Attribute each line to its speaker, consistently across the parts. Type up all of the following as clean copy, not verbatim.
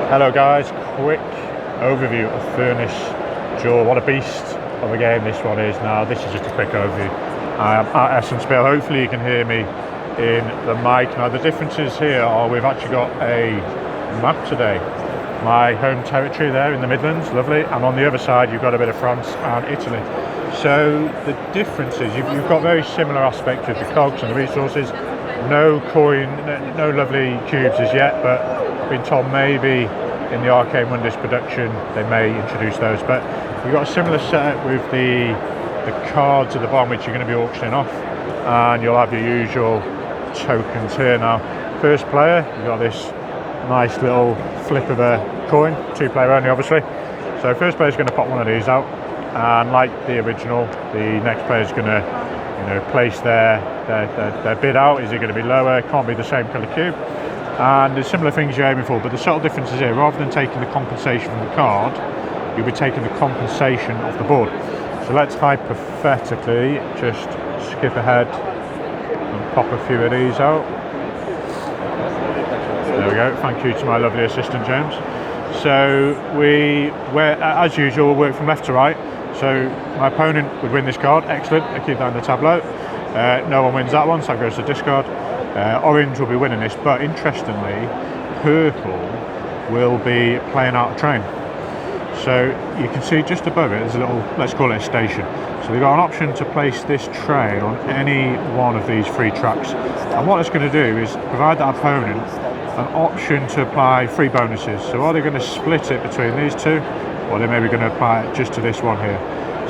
Speaker 1: Hello guys, quick overview of Furnace Duel. What a beast of a game this one is. Now this is just a quick overview. I am at Essen Spiel. Hopefully you can hear me in the mic. Now the differences here are we've actually got a map today. My home territory there in the Midlands, lovely, and on the other side you've got a bit of France and Italy. So the difference is you've got very similar aspects with the cogs and the resources. No coin, no lovely cubes as yet, but I've been told maybe in the Arcane Wonders production they may introduce those. But you've got a similar setup with the cards at the bottom, which you're going to be auctioning off, and you'll have your usual tokens here. Now, first player, you've got this nice little flip of a coin, 2-player only obviously. So first player is going to pop one of these out, and like the original, the next player is going to place their bid out. Is it going to be lower? Can't be the same colour cube. And there's similar things you're aiming for, but the subtle difference is here, rather than taking the compensation from the card, you'll be taking the compensation off the board. So let's hypothetically just skip ahead and pop a few of these out. There we go, thank you to my lovely assistant James. So as usual, we'll work from left to right. So my opponent would win this card, excellent, I keep that in the tableau. No one wins that one, so that goes to discard. Orange will be winning this, but interestingly, purple will be playing out a train. So you can see just above it, there's a little, let's call it a station. So they've got an option to place this train on any one of these 3 tracks. And what it's going to do is provide that opponent an option to apply 3 bonuses. So are they going to split it between these 2? Or they're maybe going to apply it just to this one here.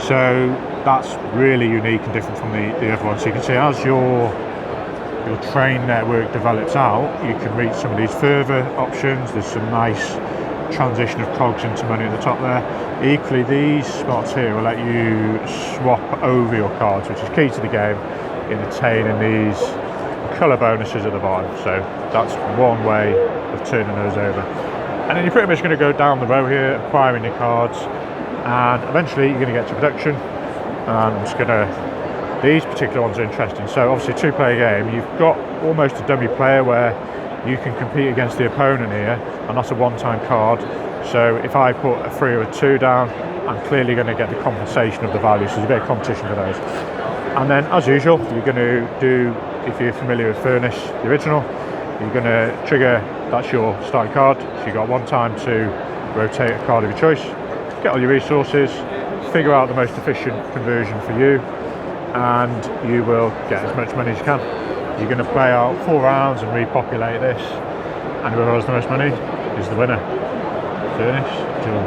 Speaker 1: So that's really unique and different from the other one. So you can see as your train network develops out, you can reach some of these further options. There's some nice transition of cogs into money at the top there. Equally, these spots here will let you swap over your cards, which is key to the game in attaining these colour bonuses at the bottom. So that's one way of turning those over. And then you're pretty much going to go down the row here, acquiring your cards, and eventually you're going to get to production. And I'm just going to, these particular ones are interesting. So obviously 2-player game, you've got almost a dummy player where you can compete against the opponent here, and that's a one-time card. So if I put a 3 or a 2 down, I'm clearly going to get the compensation of the value, so there's a bit of competition for those. And then as usual, you're going to do, if you're familiar with Furnace, the original, you're going to trigger, that's your starting card, so you've got one time to rotate a card of your choice, get all your resources, figure out the most efficient conversion for you, and you will get as much money as you can. You're going to play out 4 rounds and repopulate this, and whoever has the most money is the winner. Furnace Duel.